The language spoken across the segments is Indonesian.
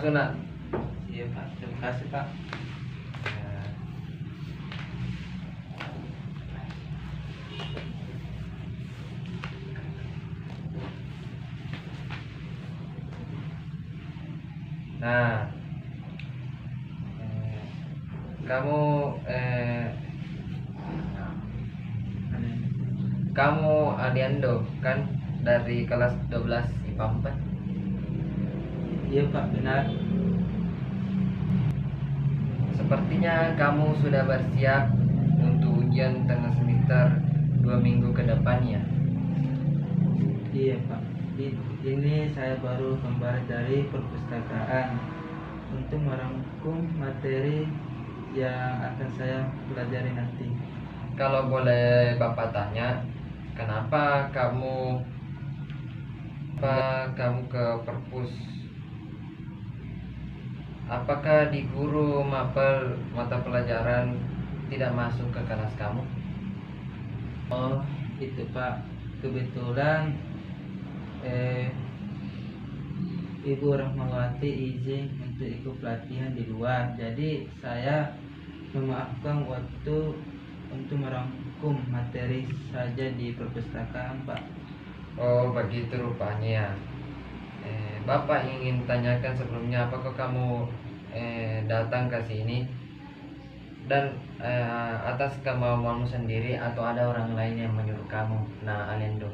masuk nak. Iya Pak, terima kasih Pak. Ya. Nah, kamu kamu Aliando kan dari kelas 12 IPA 4. Iya Pak, benar. Sepertinya kamu sudah bersiap untuk ujian tengah semester 2 minggu ke depannya. Iya Pak. Ini saya baru kembali dari perpustakaan untuk merangkum materi yang akan saya pelajari nanti. Kalau boleh Bapak tanya, kenapa kamu ke perpus? Apakah di guru mapel mata pelajaran tidak masuk ke kelas kamu? Oh, itu Pak. Kebetulan Ibu Rahmawati izin untuk ikut pelatihan di luar. Jadi saya memaafkan waktu untuk merangkum materi saja di perpustakaan Pak. Oh, begitu rupanya. Bapak ingin tanyakan sebelumnya, apakah kamu datang ke sini dan atas kemauanmu sendiri atau ada orang lain yang menyuruh kamu? Nah, Aliando.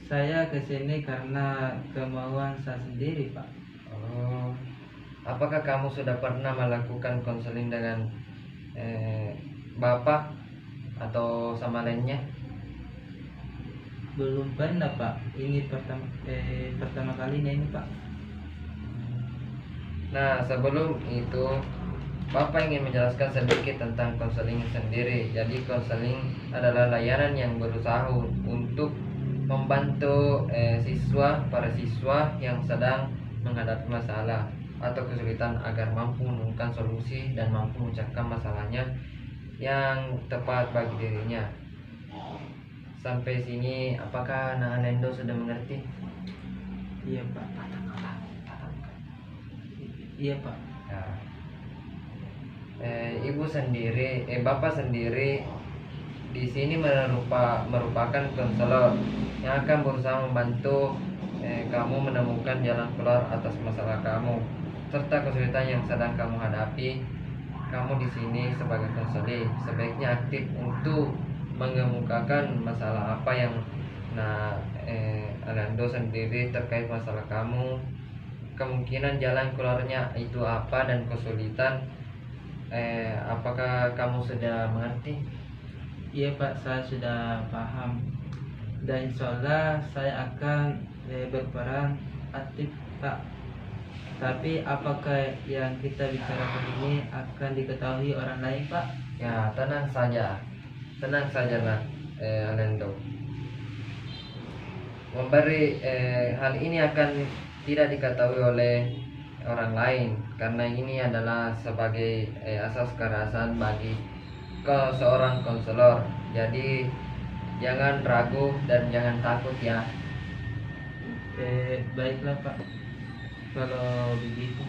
Saya kesini karena kemauan saya sendiri Pak. Oh, apakah kamu sudah pernah melakukan konseling dengan Bapak atau sama lainnya? Belum pernah Pak. Ini pertama kalinya ini Pak. Nah, sebelum itu Bapak ingin menjelaskan sedikit tentang konseling sendiri. Jadi konseling adalah layanan yang berusaha untuk membantu para siswa yang sedang menghadapi masalah atau kesulitan agar mampu menemukan solusi dan mampu mengucapkan masalahnya yang tepat bagi dirinya. Sampai sini apakah Aliando sudah mengerti? Iya Pak. Iya Pak. Ya. Ibu sendiri, Bapak sendiri di sini merupakan konselor yang akan berusaha membantu kamu menemukan jalan keluar atas masalah kamu serta kesulitan yang sedang kamu hadapi. Kamu di sini sebagai konselor sebaiknya aktif untuk mengemukakan masalah apa yang Aliando sendiri terkait masalah kamu, kemungkinan jalan keluarnya itu apa dan kesulitan. Apakah kamu sudah mengerti? Iya Pak, saya sudah paham. Dan insya Allah saya akan berperan aktif Pak. Tapi apakah yang kita bicarakan ini akan diketahui orang lain Pak? Ya, tenang saja lah, Aliando. Hal ini akan tidak diketahui oleh orang lain karena ini adalah sebagai asas kerasan bagi seorang konselor. Jadi jangan ragu dan jangan takut ya. Baiklah Pak, kalau begitu.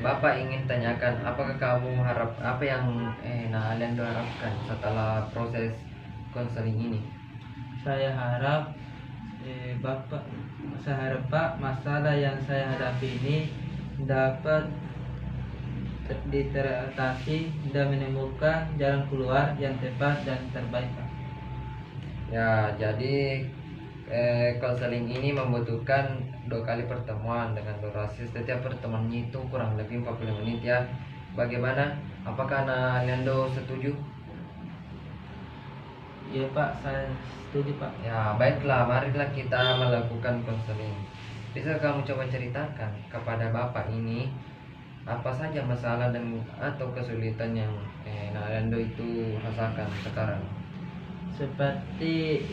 Bapak ingin tanyakan, apakah kamu harap apa yang Aliando harapkan setelah proses konseling ini? Saya harap Pak, masalah yang saya hadapi ini dapat diteratasi dan menemukan jalan keluar yang tepat dan terbaik Pak. Ya, jadi konseling ini membutuhkan 2 kali pertemuan dengan durasi setiap pertemuannya itu kurang lebih 45 menit ya. Bagaimana? Apakah Aliando setuju? Iya Pak, saya setuju Pak. Ya, baiklah, marilah kita melakukan konseling. Bisa kamu coba ceritakan kepada Bapak ini apa saja masalah dan atau kesulitan yang Aliando itu rasakan sekarang? Seperti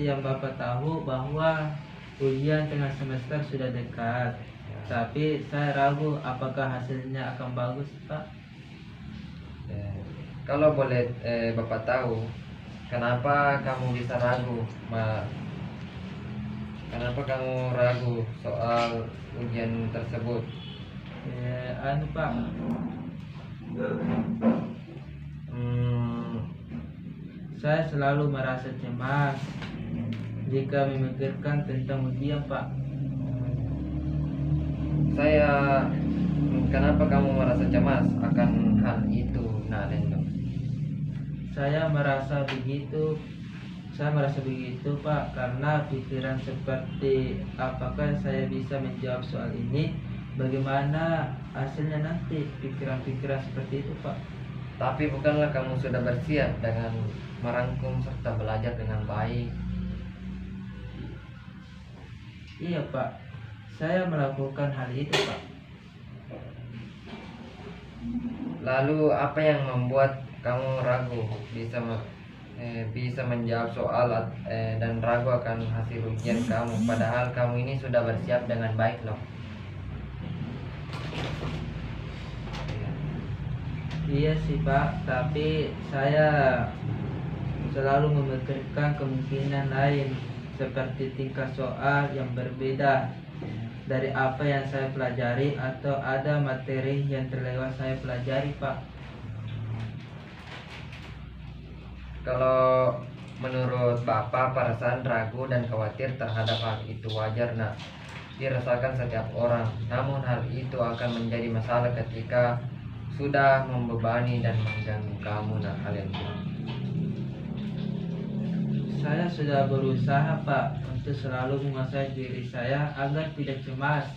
yang Bapak tahu bahwa ujian tengah semester sudah dekat. Ya. Tapi saya ragu apakah hasilnya akan bagus Pak. Kalau boleh Bapak tahu, Kenapa kamu bisa ragu? Kenapa kamu ragu soal ujian tersebut? Pak, Hmm, saya selalu merasa cemas jika memikirkan tentang ujian, Pak. Kenapa kamu merasa cemas akan hal itu, Nalendo? Saya merasa begitu Pak, karena pikiran seperti apakah saya bisa menjawab soal ini, bagaimana hasilnya nanti, pikiran-pikiran seperti itu, Pak. Tapi bukanlah kamu sudah bersiap dengan merangkum serta belajar dengan baik? Iya, Pak, saya melakukan hal itu, Pak. Lalu apa yang membuat kamu ragu bisa menjawab soal dan ragu akan hasil ujian kamu, padahal kamu ini sudah bersiap dengan baik loh? Iya sih, Pak, tapi saya selalu memikirkan kemungkinan lain seperti tingkat soal yang berbeda dari apa yang saya pelajari, atau ada materi yang terlewat saya pelajari, Pak. Kalau menurut Bapak, perasaan ragu dan khawatir terhadap hal itu wajar, nak, dirasakan setiap orang. Namun hal itu akan menjadi masalah ketika sudah membebani dan mengganggu kamu, nak, kalian. Saya sudah berusaha, Pak, untuk selalu menguasai diri saya agar tidak cemas.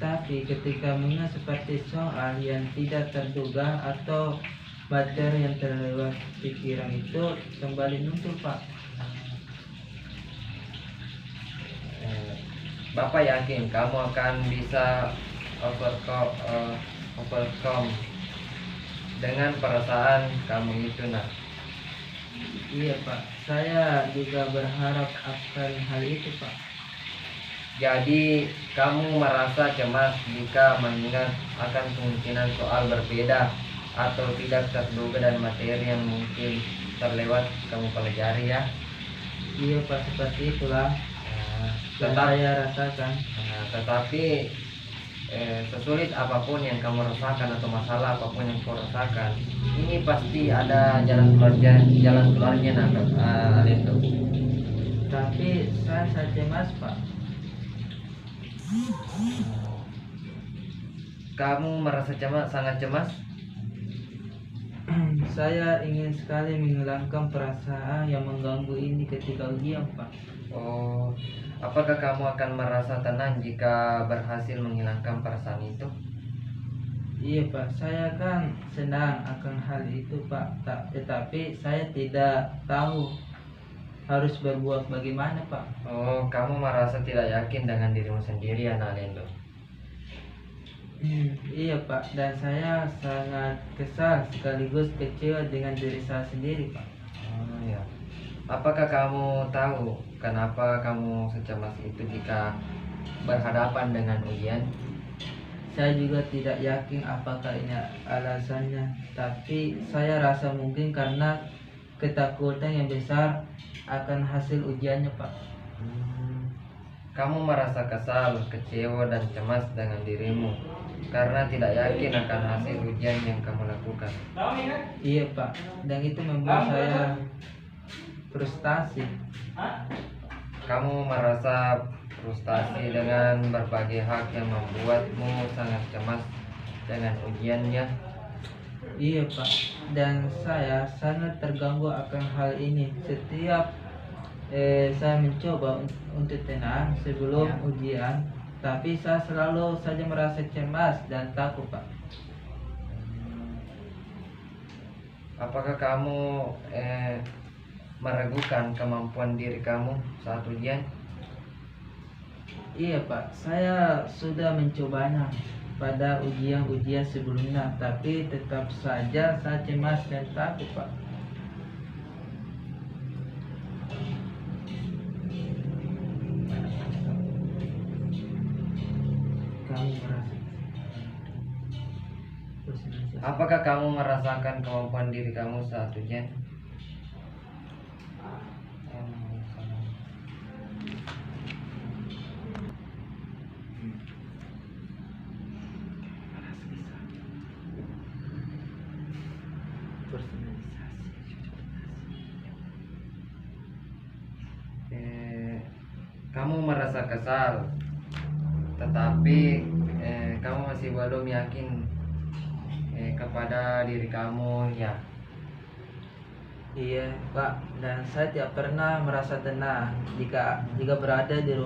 Tapi ketika mengingat seperti soal yang tidak terduga atau materi yang terlewat pikiran itu kembali muncul, Pak. Bapak yakin kamu akan bisa overcome dengan perasaan kamu itu, nak? Iya, Pak, saya juga berharap akan hal itu, Pak. Jadi kamu merasa cemas jika mengingat akan kemungkinan soal berbeda atau tidak terduga dan materi yang mungkin terlewat kamu pelajari, ya? Iya, Pak, seperti itulah yang Tetap, saya rasakan. tetapi sesulit apapun yang kamu rasakan atau masalah apapun yang kamu rasakan, ini pasti ada jalan keluarnya, nah, Alendo. Tapi saya cemas, Pak. Kamu merasa sangat cemas? Saya ingin sekali menghilangkan perasaan yang mengganggu ini ketika ujian, Pak. Oh, apakah kamu akan merasa tenang jika berhasil menghilangkan perasaan itu? Iya, Pak, saya kan senang akan hal itu, Pak. Tetapi saya tidak tahu harus berbuat bagaimana, Pak. Oh, kamu merasa tidak yakin dengan dirimu sendiri, anak Lendo? Iya, Pak, dan saya sangat kesal sekaligus kecewa dengan diri saya sendiri, Pak. Oh ya. Apakah kamu tahu kenapa kamu secemas itu jika berhadapan dengan ujian? Saya juga tidak yakin apakah ini alasannya, tapi saya rasa mungkin karena ketakutan yang besar akan hasil ujiannya, Pak. Kamu merasa kesal, kecewa, dan cemas dengan dirimu karena tidak yakin akan hasil ujian yang kamu lakukan. Iya, Pak, dan itu membuat saya frustasi. Kamu merasa frustasi dengan berbagai hal yang membuatmu sangat cemas dengan ujiannya. Iya, Pak, dan saya sangat terganggu akan hal ini. Setiap saya mencoba untuk tenang sebelum ujian, tapi saya selalu saja merasa cemas dan takut, Pak. Apakah kamu meragukan kemampuan diri kamu saat ujian? Iya, Pak, saya sudah mencobanya pada ujian-ujian sebelumnya, tapi tetap saja saya cemas dan takut, Pak. Apakah kamu merasakan kemampuan diri kamu saat ujian? merasa kesal, tetapi kamu masih belum yakin kepada diri kamu, ya. Iya Pak, dan saya tidak pernah merasa tenang jika berada di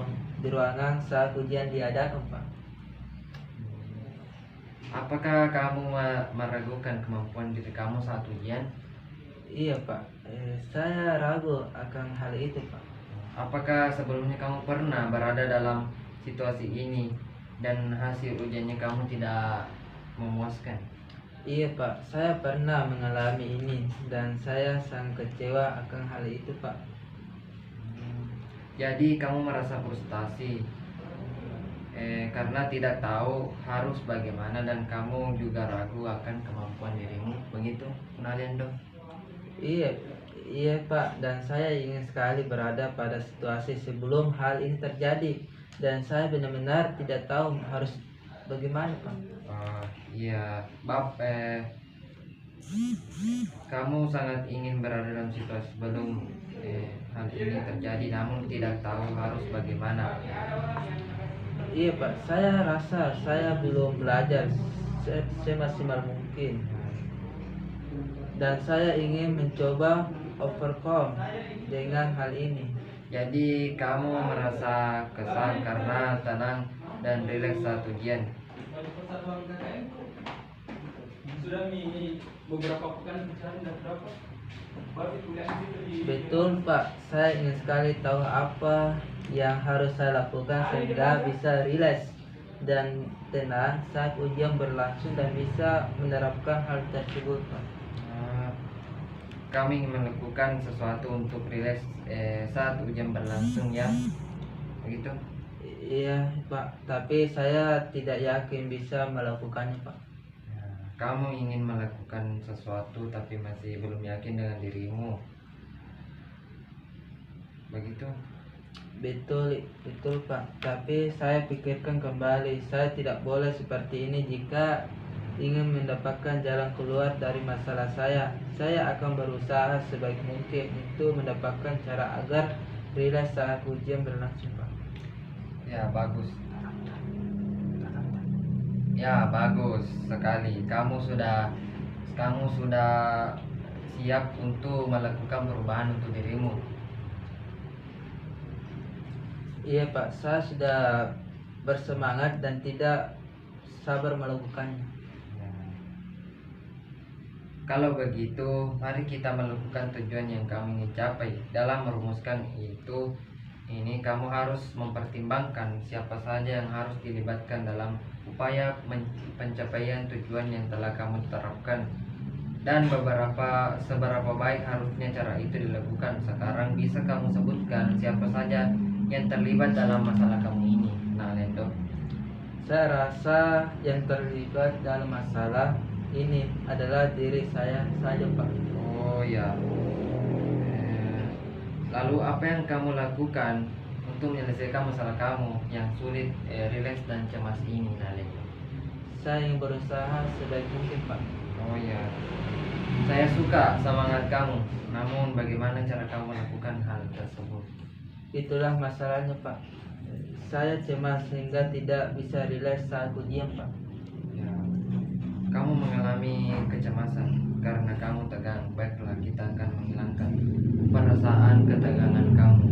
ruangan saat ujian diadakan Pak. Apakah kamu meragukan kemampuan diri kamu saat ujian? Iya Pak, saya ragu akan hal itu Pak. Apakah sebelumnya kamu pernah berada dalam situasi ini dan hasil ujiannya kamu tidak memuaskan? Iya Pak, saya pernah mengalami ini dan saya sangat kecewa akan hal itu Pak. Jadi kamu merasa frustasi karena tidak tahu harus bagaimana dan kamu juga ragu akan kemampuan dirimu, begitu Naliendo? Iya Pak, dan saya ingin sekali berada pada situasi sebelum hal ini terjadi dan saya benar-benar tidak tahu harus bagaimana Pak. Iya, kamu sangat ingin berada dalam situasi sebelum hal ini terjadi, namun tidak tahu harus bagaimana. Iya Pak, saya rasa saya belum belajar semaksimal mungkin dan saya ingin mencoba overcome dengan hal ini. Jadi kamu merasa kesal karena tenang dan rileks saat ujian. Betul Pak, saya ingin sekali tahu apa yang harus saya lakukan sehingga bisa rileks dan tenang saat ujian berlangsung dan bisa menerapkan hal tersebut Pak. Kami ingin melakukan sesuatu untuk rileks saat ujian berlangsung, ya, begitu? Iya Pak, tapi saya tidak yakin bisa melakukannya Pak. Kamu ingin melakukan sesuatu tapi masih belum yakin dengan dirimu, begitu? Betul Pak, tapi saya pikirkan kembali, saya tidak boleh seperti ini jika ingin mendapatkan jalan keluar dari masalah saya. Saya akan berusaha sebaik mungkin untuk mendapatkan cara agar rileks saat ujian berlangsung Pak. Ya, bagus. Ya, bagus sekali. Kamu sudah siap untuk melakukan perubahan untuk dirimu. Iya Pak, saya sudah bersemangat dan tidak sabar melakukannya. Ya. Kalau begitu, mari kita melakukan tujuan yang kami ingin capai. Dalam merumuskan itu, ini kamu harus mempertimbangkan siapa saja yang harus dilibatkan dalam upaya pencapaian tujuan yang telah kamu terapkan dan seberapa baik harusnya cara itu dilakukan. Sekarang bisa kamu sebutkan siapa saja yang terlibat dalam masalah kamu ini, Naliendo? Saya rasa yang terlibat dalam masalah ini adalah diri saya saja Pak. Oh ya. Lalu apa yang kamu lakukan untuk menyelesaikan masalah kamu yang sulit, rileks dan cemas ini, Naliendo? Saya ingin berusaha sebaik mungkin Pak. Oh ya. Saya suka semangat kamu. Namun bagaimana cara kamu melakukan hal tersebut? Itulah masalahnya Pak. Saya cemas sehingga tidak bisa rileks saat ujian Pak. Ya. Kamu mengalami kecemasan karena kamu tegang. Baiklah, kita akan menghilangkan perasaan ketegangan kamu.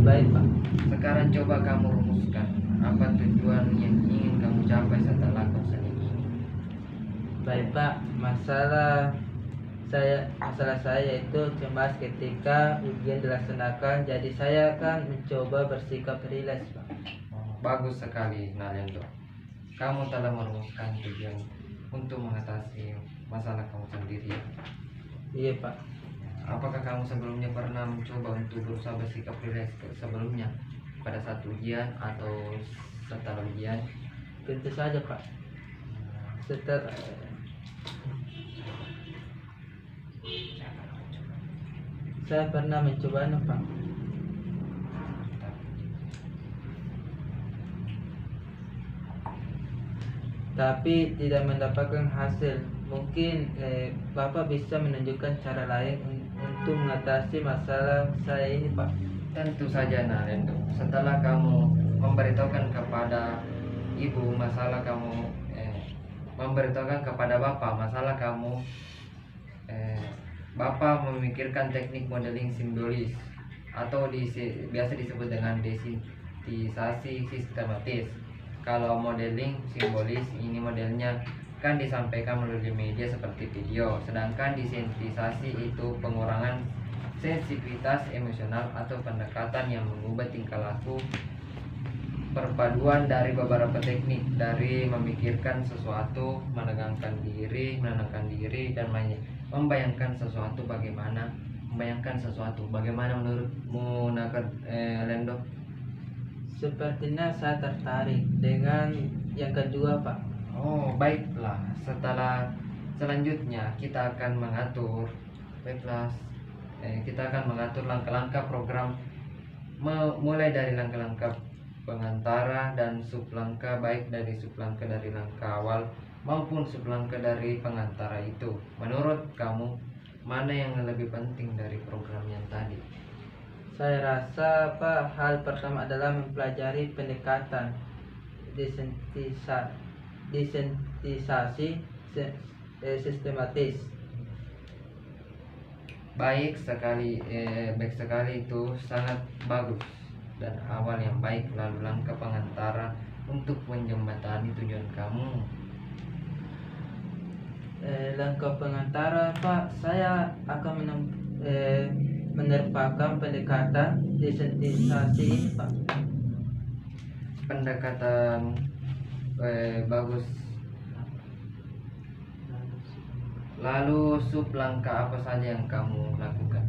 Baik Pak. Sekarang coba kamu rumuskan apa tujuan yang ingin kamu capai setelah konseling ini. Baik Pak, masalah saya itu cemas ketika ujian dilaksanakan, jadi saya akan mencoba bersikap rileks Pak. Bagus sekali, Naliendo. Kamu telah merumuskan tujuan untuk mengatasi masalah kamu sendiri. Iya Pak. Apakah kamu sebelumnya pernah mencoba untuk berusaha bersikap rileks sebelumnya pada saat ujian atau setelah ujian? Tentu saja Pak. Saya pernah mencobanya Pak. Tapi tidak mendapatkan hasil. Mungkin Bapak bisa menunjukkan cara lain untuk mengatasi masalah saya ini Pak. Tentu saja Nalendo. Setelah kamu memberitahukan kepada ibu masalah kamu, memberitahukan kepada bapak masalah kamu, eh, bapak memikirkan teknik modeling simbolis atau biasa disebut dengan desintisasi sistematis. Kalau modeling simbolis ini modelnya kan disampaikan melalui media seperti video, sedangkan desintisasi itu pengurangan sensitivitas emosional atau pendekatan yang mengubah tingkah laku, perpaduan dari beberapa teknik, dari memikirkan sesuatu, menenangkan diri, dan membayangkan sesuatu. Bagaimana menurutmu Lendo? Sepertinya saya tertarik dengan yang kedua, Pak. Oh, baiklah. Selanjutnya kita akan mengatur, kita akan mengatur langkah-langkah program, mulai dari langkah-langkah pengantara dan sublangkah, baik dari sublangkah dari langkah awal maupun sublangkah dari pengantara itu. Menurut kamu, mana yang lebih penting dari program yang tadi? Saya rasa Pak, hal pertama adalah mempelajari pendekatan desentisasi sistematis. Baik sekali, itu sangat bagus dan awal yang baik. Lalu langkah pengantara untuk menjembatani tujuan kamu. Langkah pengantara Pak, saya akan menerapkan pendekatan desentisasi Pak. Pendekatan bagus. Lalu sub langkah apa saja yang kamu lakukan?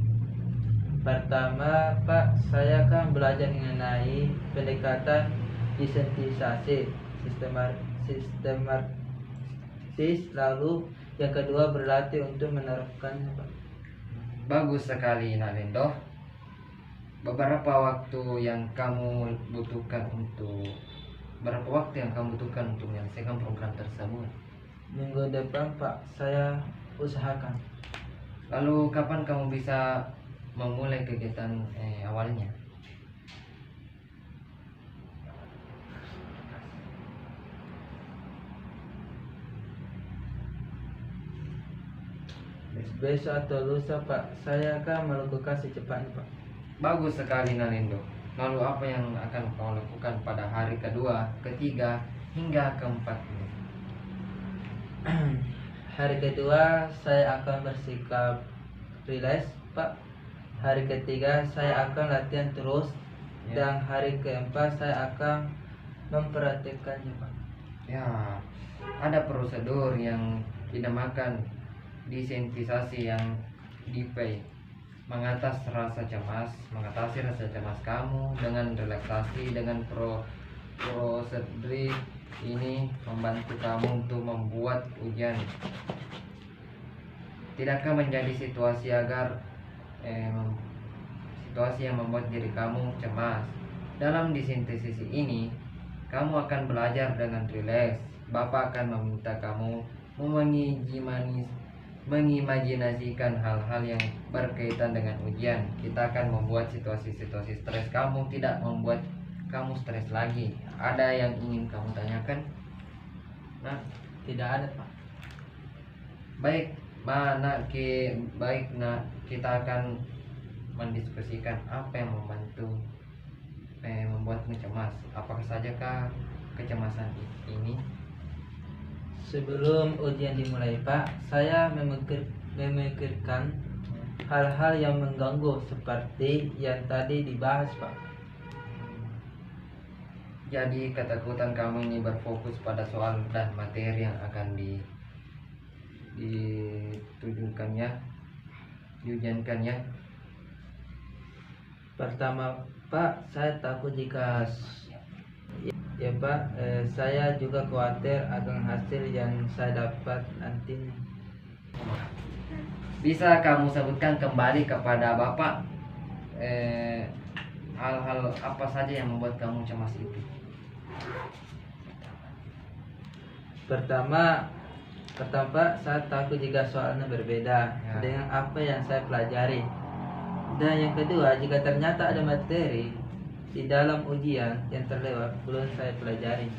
Pertama Pak, saya akan belajar mengenai pendekatan desentisasi sistematis. Lalu yang kedua berlatih untuk menerapkannya Pak. Bagus sekali Nalendo. Berapa waktu yang kamu butuhkan untuk menyelesaikan program tersebut? Minggu depan Pak, saya usahakan. Lalu kapan kamu bisa memulai kegiatan awalnya? Besok atau lusa Pak, saya akan melakukan secepatnya Pak. Bagus sekali Nalindo. Lalu apa yang akan kau lakukan pada hari kedua, ketiga, hingga keempat ini? Hari kedua saya akan bersikap relax Pak. Hari ketiga saya akan latihan terus Ya. Dan hari keempat saya akan memperhatikannya Pak. Ya, ada prosedur yang dinamakan desentisasi yang DP. Mengatasi rasa cemas kamu dengan relaksasi. Dengan prosedur ini membantu kamu untuk membuat ujian tidakkah menjadi situasi yang membuat diri kamu cemas. Dalam desintesis ini kamu akan belajar dengan rileks. Bapak akan meminta kamu mengimajinasikan hal-hal yang berkaitan dengan ujian. Kita akan membuat situasi-situasi stres kamu tidak membuat kamu stres lagi. Ada yang ingin kamu tanyakan? Nah, Tidak ada Pak. baik, kita akan mendiskusikan apa yang membuatmu cemas. Apakah sajakah kecemasan ini? Sebelum ujian dimulai Pak, saya memikirkan hal-hal yang mengganggu seperti yang tadi dibahas Pak. Jadi ketakutan kamu ini berfokus pada soal dan materi yang akan diujiankannya. Pertama Pak, saya takut jika ya Pak, saya juga khawatir akan hasil yang saya dapat nantinya. Bisa kamu sebutkan kembali kepada Bapak hal-hal apa saja yang membuat kamu cemas itu? Pertama Pak, saya takut jika soalnya berbeda Ya. dengan apa yang saya pelajari. Dan yang kedua, jika ternyata ada materi di dalam ujian yang terlewat belum saya pelajari.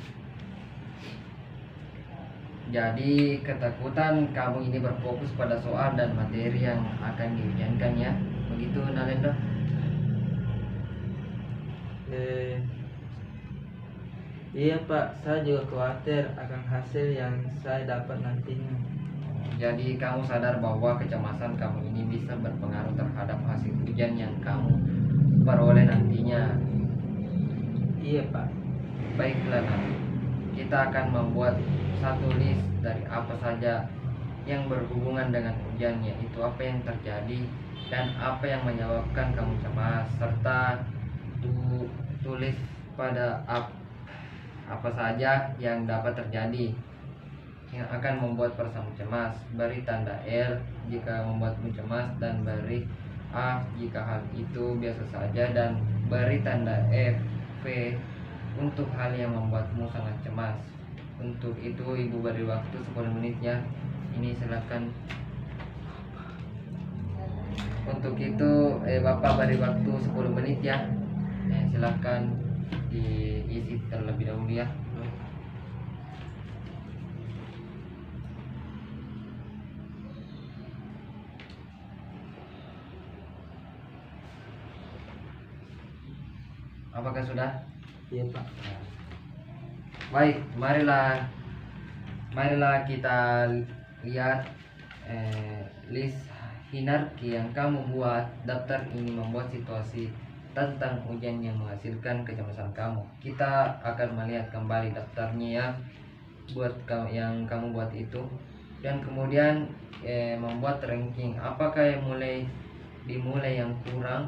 Jadi ketakutan kamu ini berfokus pada soal dan materi yang akan diujiankan ya. Begitu Nalendo? Iya Pak, saya juga khawatir akan hasil yang saya dapat nantinya. Jadi kamu sadar bahwa kecemasan kamu ini bisa berpengaruh terhadap hasil ujian yang kamu peroleh nantinya. Iya Pak. Baiklah nanti kita akan membuat satu list dari apa saja yang berhubungan dengan ujian, yaitu apa yang terjadi dan apa yang menyebabkan kamu cemas, serta tulis pada apa saja yang dapat terjadi yang akan membuat perasaanmu cemas. Beri tanda L jika membuatmu cemas dan beri A jika hal itu biasa saja, dan beri tanda F V untuk hal yang membuatmu sangat cemas. Untuk itu ibu beri waktu 10 menit ya. Ini silakan. Untuk itu bapak beri waktu 10 menit ya. Silakan diisi terlebih dahulu ya. Apakah sudah? Iya Pak. Baik, marilah kita lihat list hierarki yang kamu buat. Daftar ini membuat situasi tentang ujian yang menghasilkan kecemasan kamu. Kita akan melihat kembali daftarnya ya, buat yang kamu buat itu, dan kemudian membuat ranking. Apakah yang dimulai yang kurang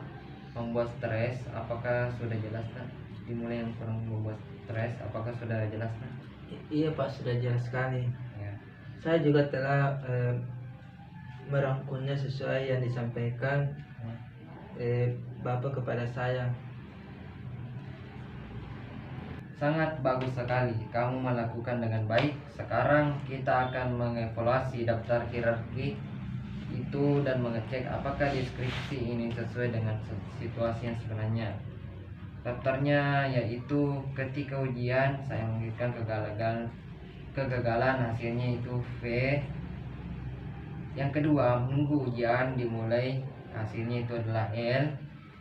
membuat stres? Apakah sudah jelas kan? Dimulai yang kurang membuat stres, apakah sudah jelas kan? Iya Pak, sudah jelas sekali. Ya. Saya juga telah merangkumnya sesuai yang disampaikan Bapak kepada saya. Sangat bagus sekali, kamu melakukan dengan baik. Sekarang kita akan mengevaluasi daftar hierarki itu dan mengecek apakah deskripsi ini sesuai dengan situasi yang sebenarnya. Daftarnya yaitu ketika ujian saya menginginkan kegagalan, hasilnya itu V. Yang kedua, menunggu ujian dimulai, hasilnya itu adalah L.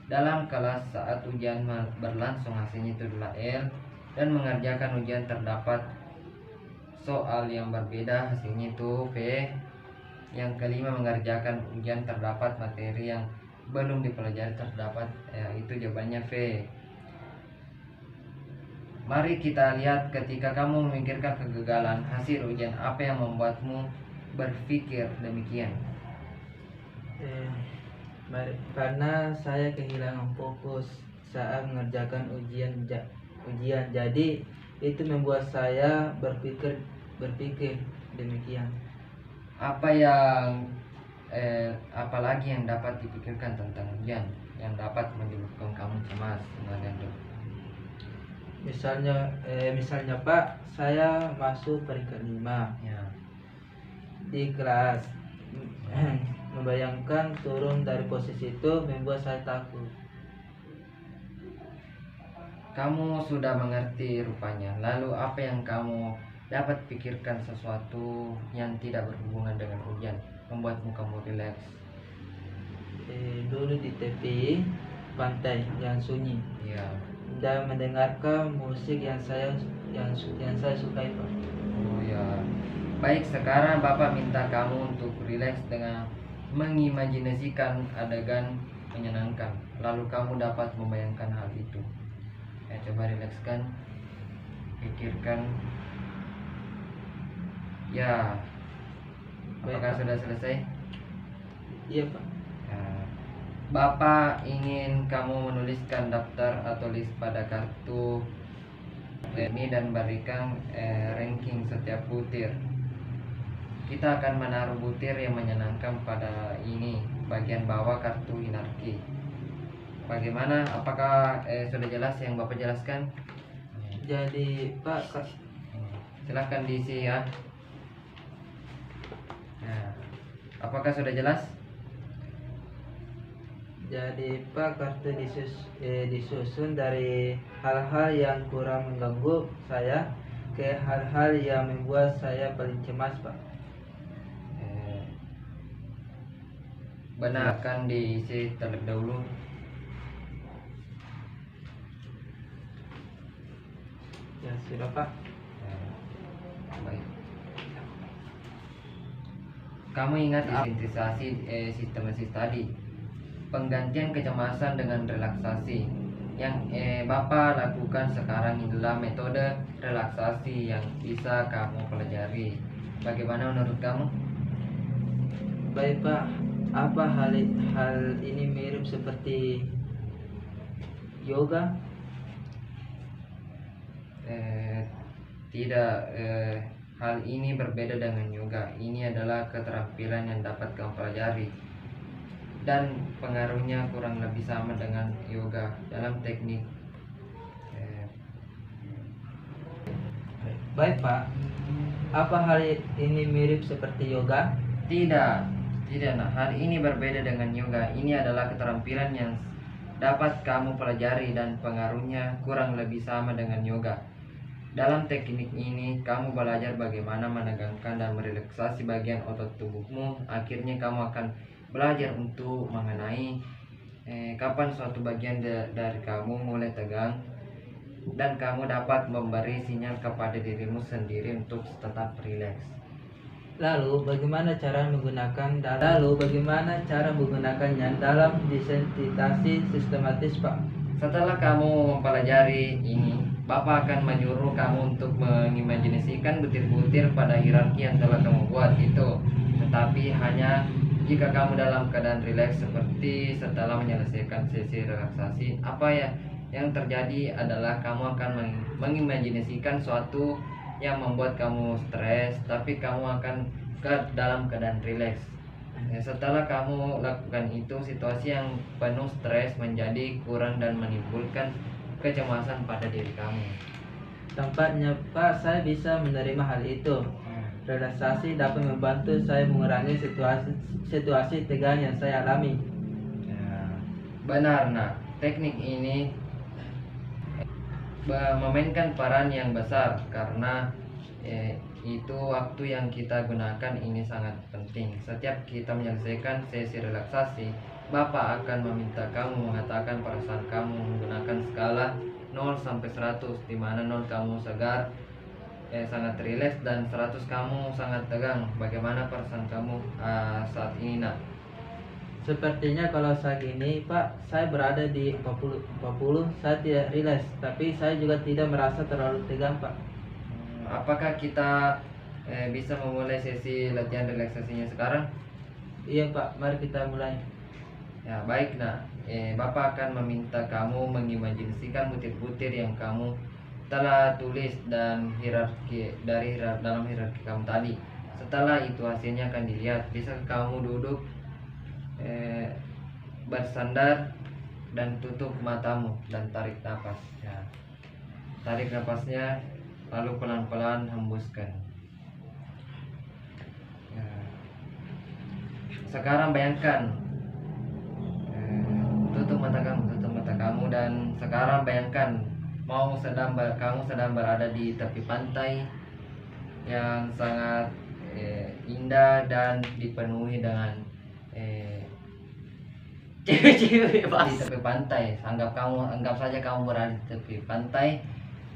Dalam kelas saat ujian berlangsung, hasilnya itu adalah L. Dan mengerjakan ujian terdapat soal yang berbeda, hasilnya itu V. Yang kelima, mengerjakan ujian terdapat materi yang belum dipelajari terdapat, itu jawabannya V. Mari kita lihat ketika kamu memikirkan kegagalan hasil ujian, apa yang membuatmu berpikir demikian? Karena saya kehilangan fokus saat mengerjakan ujian, jadi itu membuat saya berpikir demikian. Apalagi yang dapat dipikirkan tentang ujian yang dapat menyebabkan kamu cemas? Misalnya Pak, saya masuk peringkat 5 Ya. di kelas. Membayangkan turun dari posisi itu membuat saya takut. Kamu sudah mengerti rupanya. Lalu apa yang kamu dapat pikirkan? Sesuatu yang tidak berhubungan dengan ujian membuatmu kamu rileks. Dulu di tepi pantai yang sunyi, Ya. dan mendengarkan musik yang saya sukai Pak. Oh ya. Baik, sekarang Bapak minta kamu untuk rileks dengan mengimajinasikan adegan menyenangkan. Lalu kamu dapat membayangkan hal itu. Coba rilekskan, pikirkan. Ya. Apakah sudah selesai? Iya Pak. Ya. Bapak ingin kamu menuliskan daftar atau list pada kartu ini dan berikan ranking setiap butir. Kita akan menaruh butir yang menyenangkan pada ini bagian bawah kartu hierarki. Bagaimana? Apakah sudah jelas yang Bapak jelaskan? Jadi Pak, Silahkan diisi ya. Nah, apakah sudah jelas? Jadi Pak, kartu disusun dari hal-hal yang kurang mengganggu saya ke hal-hal yang membuat saya paling cemas, Pak. Benar, akan diisi terlebih dahulu. Ya sudah Pak. Baik. Kamu ingat sistematis tadi, penggantian kecemasan dengan relaksasi. Yang Bapak lakukan sekarang adalah metode relaksasi yang bisa kamu pelajari. Bagaimana menurut kamu? Baik Pak, apa hal ini mirip seperti yoga? Tidak, hal ini berbeda dengan yoga. Ini adalah keterampilan yang dapat kamu pelajari dan pengaruhnya kurang lebih sama dengan yoga dalam teknik. Baik Pak, apa hal ini mirip seperti yoga? Tidak, nah, hal ini berbeda dengan yoga. Ini adalah keterampilan yang dapat kamu pelajari dan pengaruhnya kurang lebih sama dengan yoga. Dalam teknik ini, kamu belajar bagaimana menegangkan dan merelaksasi bagian otot tubuhmu. Akhirnya kamu akan belajar untuk mengenai kapan suatu bagian dari kamu mulai tegang, dan kamu dapat memberi sinyal kepada dirimu sendiri untuk tetap rileks. Lalu bagaimana cara menggunakannya dalam desensitasi sistematis, Pak? Setelah kamu mempelajari ini, Bapak akan menyuruh kamu untuk mengimajinasikan butir-butir pada hierarki yang telah kamu buat itu. Tetapi hanya jika kamu dalam keadaan rileks, seperti setelah menyelesaikan sesi relaksasi. Apa ya yang terjadi adalah kamu akan mengimajinasikan suatu yang membuat kamu stres, tapi kamu akan dalam keadaan rileks. Setelah kamu lakukan itu, situasi yang penuh stres menjadi kurang dan menimbulkan kecemasan pada diri kamu. Tampaknya Pak, saya bisa menerima hal itu. Relaksasi dapat membantu saya mengurangi situasi tegang yang saya alami. Benar, nah, teknik ini memainkan peran yang besar karena itu waktu yang kita gunakan ini sangat penting. Setiap kita menyelesaikan sesi relaksasi, Bapak akan meminta kamu mengatakan perasaan kamu menggunakan skala 0 sampai 100, di mana 0 kamu segar, sangat rileks, dan 100 kamu sangat tegang. Bagaimana perasaan kamu saat ini, nak? Sepertinya kalau saat ini Pak, saya berada di 40, saya tidak rileks, tapi saya juga tidak merasa terlalu tegang, Pak. Apakah kita bisa memulai sesi latihan relaksasinya sekarang? Iya Pak, mari kita mulai. Ya baik, nah, Bapak akan meminta kamu mengimajinasikan butir-butir yang kamu telah tulis dan dalam hierarki kamu tadi. Setelah itu hasilnya akan dilihat. Bisa kamu duduk bersandar dan tutup matamu dan tarik nafas. Ya. Tarik nafasnya, lalu pelan-pelan hembuskan. Ya. Sekarang bayangkan, tutup mata kamu, dan sekarang bayangkan kamu sedang berada di tepi pantai yang sangat indah dan dipenuhi dengan cewek-cewek di tepi pantai. Anggap saja kamu berada di tepi pantai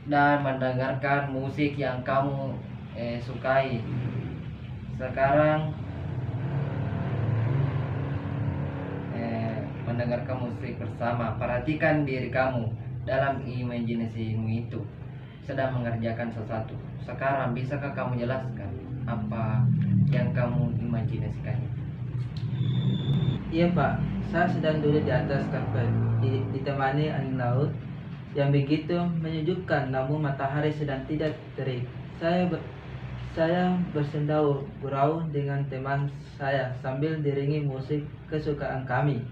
dan mendengarkan musik yang kamu sukai. Sekarang mendengarkan musik bersama. Perhatikan diri kamu dalam imajinasimu itu sedang mengerjakan sesuatu. Sekarang bisakah kamu jelaskan apa yang kamu imajinasikan? Iya Pak, saya sedang duduk di atas karpet, ditemani angin laut yang begitu menyejukkan, namun matahari sedang tidak terik. Saya bersenda gurau dengan teman saya sambil diringi musik kesukaan kami.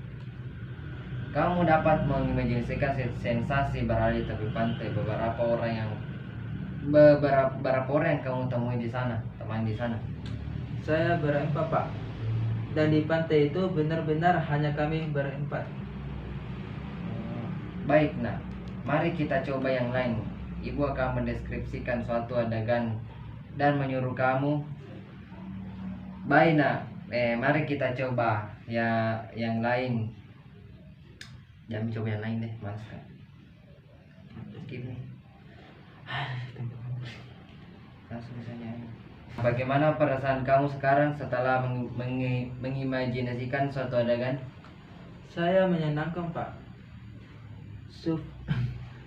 Kamu dapat mengimajinasikan sensasi berada di tepi pantai. Beberapa orang yang kamu temui di sana, teman di sana. Saya berempat Pak, dan di pantai itu benar-benar hanya kami berempat. Baik nak, mari kita coba yang lain. Ibu akan mendeskripsikan suatu adegan dan menyuruh kamu. Baik nak, mari kita coba ya yang lain. Jangan coba yang lain deh, males kan. Skip nih. Langsung saja. Bagaimana perasaan kamu sekarang setelah mengimajinasikan suatu adegan? Saya menyenangkan Pak.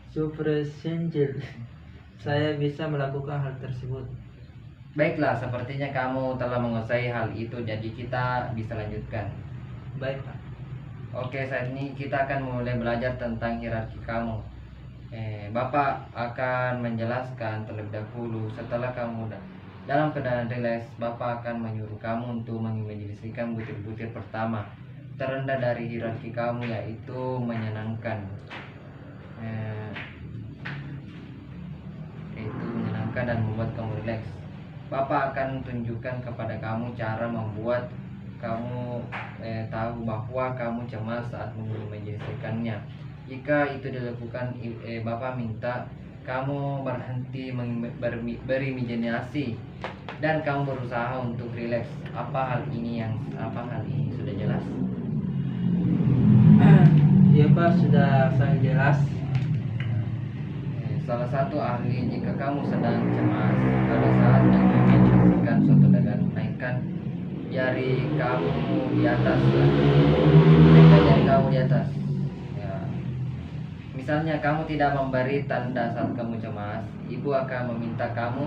Super senjil. Saya bisa melakukan hal tersebut. Baiklah, sepertinya kamu telah menguasai hal itu, jadi kita bisa lanjutkan. Baik Pak. Oke, saat ini kita akan mulai belajar tentang hierarki kamu. Bapak akan menjelaskan terlebih dahulu. Setelah kamu dalam keadaan rileks, Bapak akan menyuruh kamu untuk mengimajinasikan butir-butir pertama terendah dari hierarki kamu, yaitu menyenangkan. Yaitu menyenangkan dan membuat kamu rileks. Bapak akan tunjukkan kepada kamu cara membuat kamu tahu bahwa kamu cemas saat mengimajinasikannya. Jika itu dilakukan, Bapak minta kamu berhenti berimajinasi dan kamu berusaha untuk rileks. Apa hal ini sudah jelas? Iya Pak, sudah sangat jelas. Salah satu ahli, jika kamu sedang cemas pada saat mengimajinasikan suatu adegan, naikkan jari kamu di atas. Naikkan jari kamu di atas. Ya. Misalnya kamu tidak memberi tanda saat kamu cemas, ibu akan meminta kamu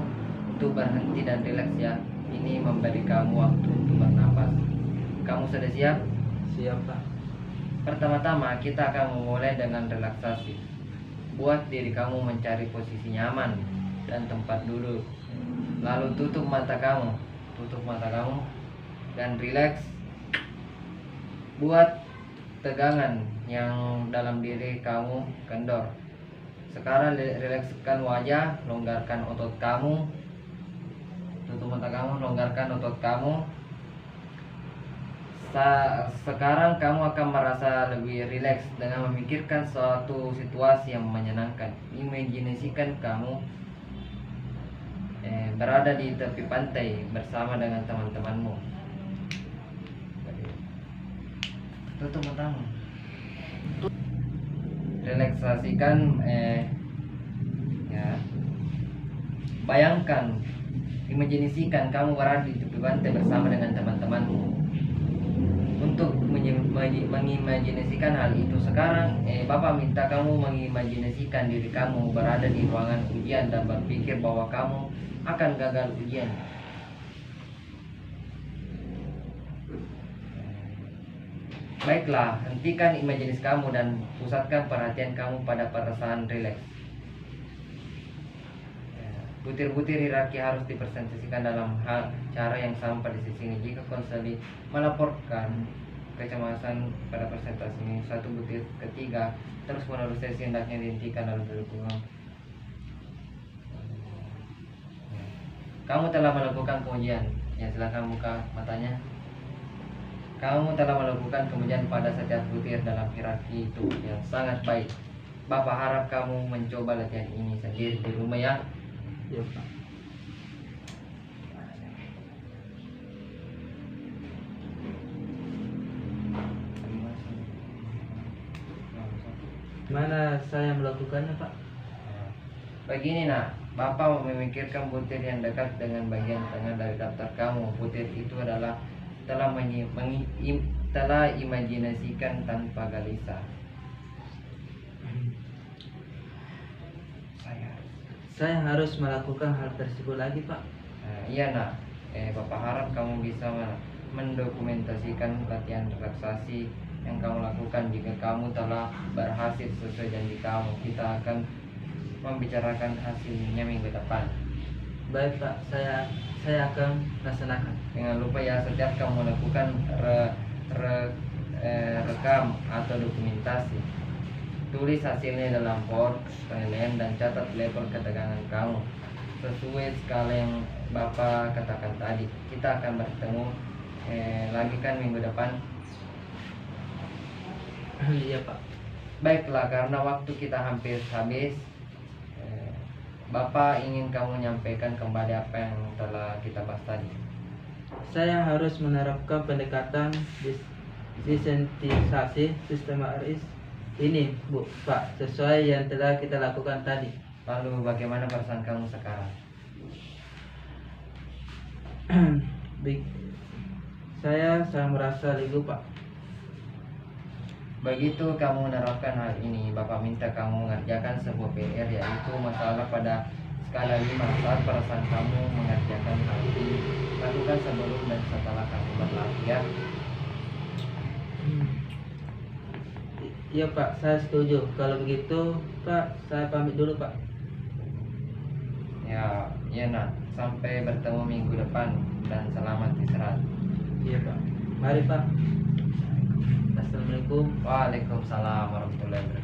untuk berhenti dan rileks ya. Ini memberi kamu waktu untuk bernapas. Kamu sudah siap? Siap Pak. Pertama-tama kita akan memulai dengan relaksasi. Buat diri kamu mencari posisi nyaman dan tempat duduk. Lalu tutup mata kamu dan rileks. Buat tegangan yang dalam diri kamu kendor. Sekarang rilekskan wajah, longgarkan otot kamu. Tutup mata kamu, longgarkan otot kamu. Sekarang kamu akan merasa lebih rileks dengan memikirkan suatu situasi yang menyenangkan. Imajinasikan kamu berada di tepi pantai bersama dengan teman-temanmu. Tutup matamu. Relaksasikan, ya. Bayangkan, imajinasikan kamu berada di tepi pantai bersama dengan teman-temanmu. Untuk mengimajinasikan hal itu sekarang, Bapak minta kamu mengimajinasikan diri kamu berada di ruangan ujian dan berpikir bahwa kamu akan gagal ujian. Baiklah, hentikan imajinasi kamu dan pusatkan perhatian kamu pada perasaan rileks. Butir-butir hierarki harus dipresentasikan dalam hal cara yang sama pada sisi ini. Jika konseling melaporkan kecemasan pada presentasi ini, satu butir ketiga terus menerus sesi hendaknya dihentikan dalam dukungan. Kamu telah melakukan pengujian. Ya, silakan buka matanya. Kamu telah melakukan pengujian pada setiap butir dalam hierarki itu yang sangat baik. Bapak harap kamu mencoba latihan ini sendiri di rumah ya. Iya Pak. Mana saya melakukannya Pak? Begini nak, Bapak memikirkan butir yang dekat dengan bagian tengah dari daftar kamu. Butir itu adalah telah imajinasikan tanpa gelisah. Saya harus melakukan hal tersebut lagi Pak. Iya nak, Bapak harap kamu bisa mendokumentasikan latihan relaksasi yang kamu lakukan. Jika kamu telah berhasil sesuai janji kamu, kita akan membicarakan hasilnya minggu depan. Baik Pak, saya akan laksanakan. Jangan lupa ya, setiap kamu melakukan rekam atau dokumentasi, tulis hasilnya dalam board penilaian dan catat level ketegangan kamu sesuai skala yang Bapak katakan tadi. Kita akan bertemu lagi kan minggu depan? Iya Pak. Baiklah, karena waktu kita hampir habis, Bapak ingin kamu nyampaikan kembali apa yang telah kita bahas tadi. Saya harus menerapkan pendekatan desensitisasi sistematis ini, Bu, Pak, sesuai yang telah kita lakukan tadi. Lalu bagaimana perasaan kamu sekarang? Saya sangat merasa lega, Pak. Begitu kamu menerapkan hal ini, Bapak minta kamu mengerjakan sebuah PR, yaitu masalah pada skala 5. Saat perasaan kamu mengerjakan hal ini, lakukan sebelum dan setelah kamu berlatih ya. Iya, Pak, saya setuju. Kalau begitu, Pak, saya pamit dulu, Pak. Ya, ya nak. Sampai bertemu minggu depan dan selamat istirahat. Iya, Pak. Mari, Pak. Assalamualaikum. Waalaikumsalam warahmatullahi wabarakatuh.